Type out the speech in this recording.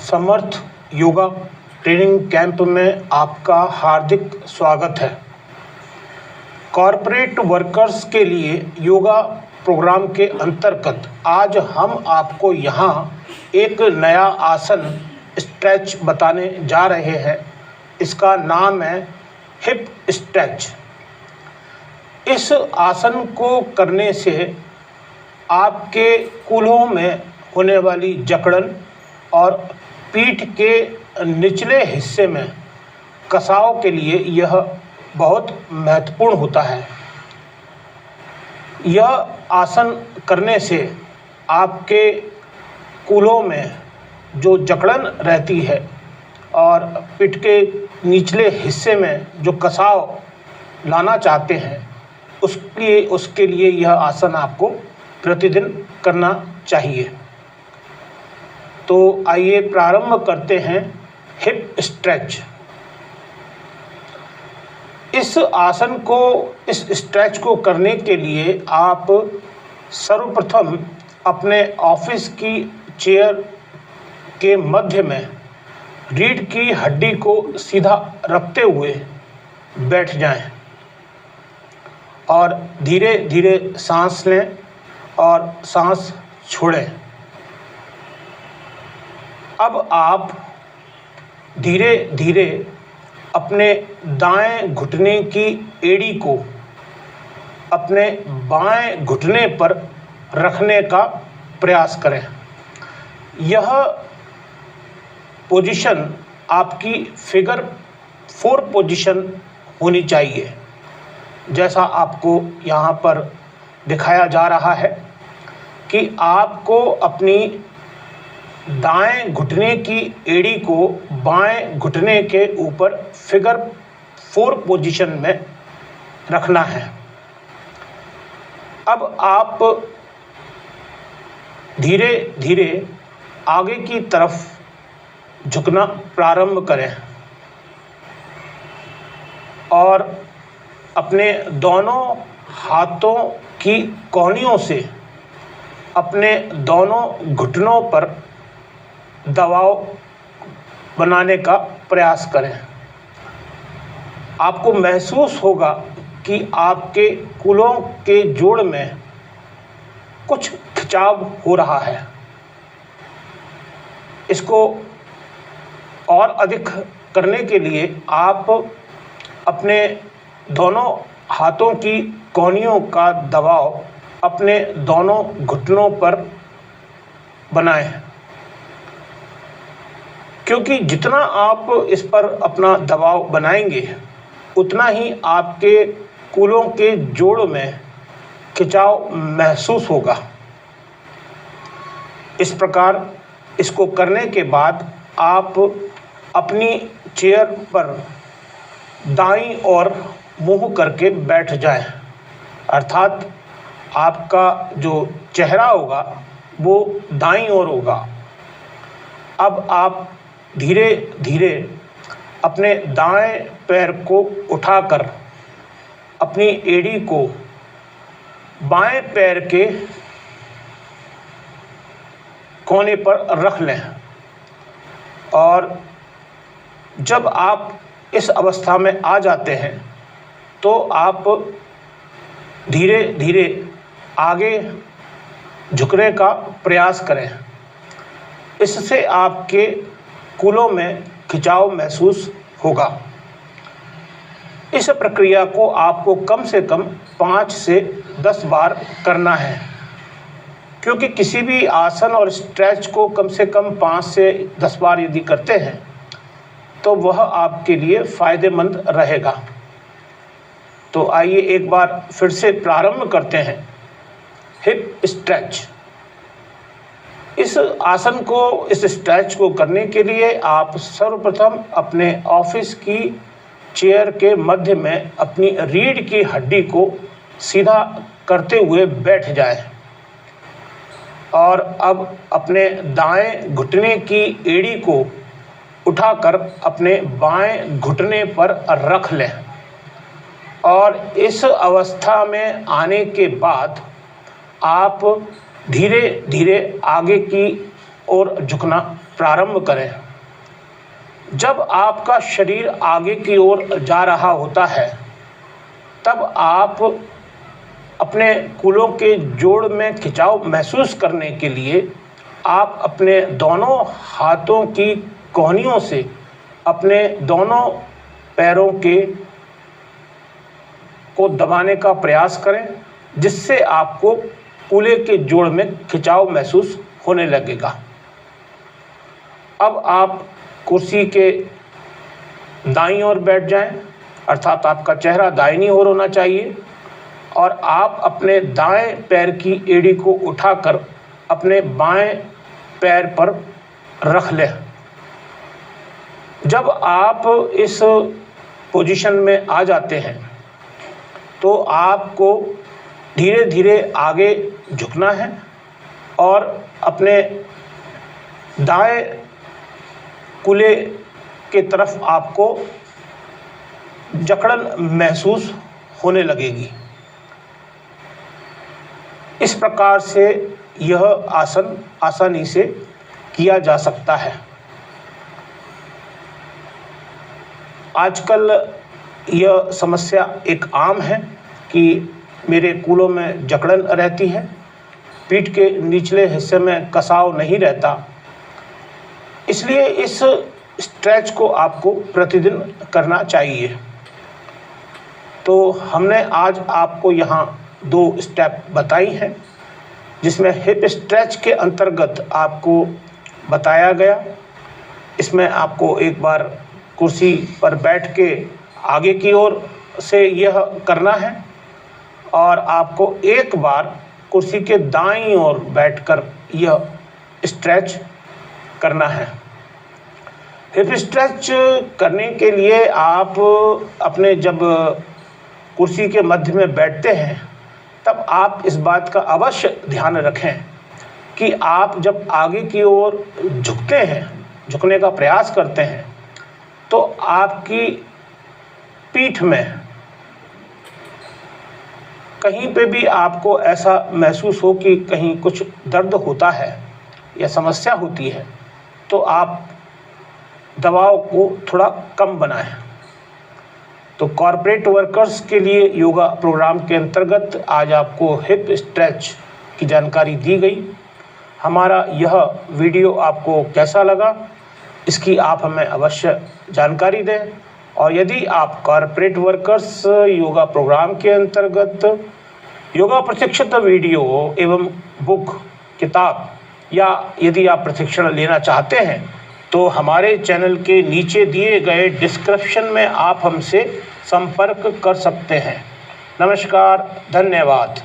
समर्थ yoga training camp में आपका हार्दिक स्वागत है। कॉरपोरेट वर्कर्स के लिए योगा प्रोग्राम के अंतर्गत आज हम आपको यहाँ एक नया आसन स्ट्रेच बताने जा रहे हैं। इसका नाम है हिप स्ट्रेच। इस आसन को करने से आपके कूल्हों में होने वाली जकड़न और पीठ के निचले हिस्से में कसाव के लिए यह बहुत महत्वपूर्ण होता है। यह आसन करने से आपके कूल्हों में जो जकड़न रहती है और पीठ के निचले हिस्से में जो कसाव लाना चाहते हैं उसके लिए यह आसन आपको प्रतिदिन करना चाहिए। तो आइए प्रारंभ करते हैं हिप स्ट्रेच। इस स्ट्रेच को करने के लिए आप सर्वप्रथम अपने ऑफिस की चेयर के मध्य में रीढ़ की हड्डी को सीधा रखते हुए बैठ जाएं और धीरे धीरे सांस लें और सांस छोड़ें। अब आप धीरे धीरे अपने दाएं घुटने की एड़ी को अपने बाएं घुटने पर रखने का प्रयास करें। यह पोजीशन आपकी फिगर 4 पोजीशन होनी चाहिए, जैसा आपको यहाँ पर दिखाया जा रहा है कि आपको अपनी दाएं घुटने की एड़ी को बाएं घुटने के ऊपर फिगर 4 पोजीशन में रखना है। अब आप धीरे धीरे आगे की तरफ झुकना प्रारंभ करें और अपने दोनों हाथों की कोहनियों से अपने दोनों घुटनों पर दबाव बनाने का प्रयास करें। आपको महसूस होगा कि आपके कूल्हों के जोड़ में कुछ खिंचाव हो रहा है। इसको और अधिक करने के लिए आप अपने दोनों हाथों की कोहनियों का दबाव अपने दोनों घुटनों पर बनाएं, क्योंकि जितना आप इस पर अपना दबाव बनाएंगे उतना ही आपके कूल्हों के जोड़ में खिंचाव महसूस होगा। इस प्रकार इसको करने के बाद आप अपनी चेयर पर दाईं ओर मुंह करके बैठ जाएं, अर्थात आपका जो चेहरा होगा वो दाईं ओर होगा। अब आप धीरे धीरे अपने दाएं पैर को उठाकर अपनी एड़ी को बाएं पैर के कोने पर रख लें और जब आप इस अवस्था में आ जाते हैं तो आप धीरे धीरे आगे झुकने का प्रयास करें। इससे आपके कूल्हों में खिंचाव महसूस होगा। इस प्रक्रिया को आपको कम से कम 5 से 10 बार करना है, क्योंकि किसी भी आसन और स्ट्रेच को कम से कम 5 से 10 बार यदि करते हैं तो वह आपके लिए फ़ायदेमंद रहेगा। तो आइए एक बार फिर से प्रारंभ करते हैं हिप स्ट्रेच। इस स्ट्रेच को करने के लिए आप सर्वप्रथम अपने ऑफिस की चेयर के मध्य में अपनी रीढ़ की हड्डी को सीधा करते हुए बैठ जाएं और अब अपने दाएं घुटने की एड़ी को उठाकर अपने बाएं घुटने पर रख लें और इस अवस्था में आने के बाद आप धीरे धीरे आगे की ओर झुकना प्रारंभ करें। जब आपका शरीर आगे की ओर जा रहा होता है तब आप अपने कूल्हों के जोड़ में खिंचाव महसूस करने के लिए आप अपने दोनों हाथों की कोहनियों से अपने दोनों पैरों को दबाने का प्रयास करें, जिससे आपको कूल्हे के जोड़ में खिंचाव महसूस होने लगेगा। अब आप कुर्सी के दाईं ओर बैठ जाएं, अर्थात आपका चेहरा दाहिनी ओर होना चाहिए और आप अपने दाएं पैर की एड़ी को उठाकर अपने बाएं पैर पर रख लें। जब आप इस पोजीशन में आ जाते हैं तो आपको धीरे धीरे आगे झुकना है और अपने दाएं कूल्हे के तरफ आपको जकड़न महसूस होने लगेगी। इस प्रकार से यह आसन आसानी से किया जा सकता है। आजकल यह समस्या एक आम है कि मेरे कूल्हों में जकड़न रहती है, पीठ के निचले हिस्से में कसाव नहीं रहता, इसलिए इस स्ट्रेच को आपको प्रतिदिन करना चाहिए। तो हमने आज आपको यहाँ 2 स्टेप बताई हैं, जिसमें हिप स्ट्रेच के अंतर्गत आपको बताया गया। इसमें आपको एक बार कुर्सी पर बैठ के आगे की ओर से यह करना है और आपको एक बार कुर्सी के दाईं ओर बैठकर यह स्ट्रेच करना है। हिप स्ट्रेच करने के लिए आप अपने जब कुर्सी के मध्य में बैठते हैं तब आप इस बात का अवश्य ध्यान रखें कि आप जब आगे की ओर झुकते हैं, झुकने का प्रयास करते हैं, तो आपकी पीठ में कहीं पे भी आपको ऐसा महसूस हो कि कहीं कुछ दर्द होता है या समस्या होती है, तो आप दबाव को थोड़ा कम बनाएं। तो कॉर्पोरेट वर्कर्स के लिए योगा प्रोग्राम के अंतर्गत आज आपको हिप स्ट्रेच की जानकारी दी गई। हमारा यह वीडियो आपको कैसा लगा, इसकी आप हमें अवश्य जानकारी दें। और यदि आप कॉर्पोरेट वर्कर्स योगा प्रोग्राम के अंतर्गत योगा प्रशिक्षित वीडियो एवं बुक, किताब या यदि आप प्रशिक्षण लेना चाहते हैं तो हमारे चैनल के नीचे दिए गए डिस्क्रिप्शन में आप हमसे संपर्क कर सकते हैं। नमस्कार, धन्यवाद।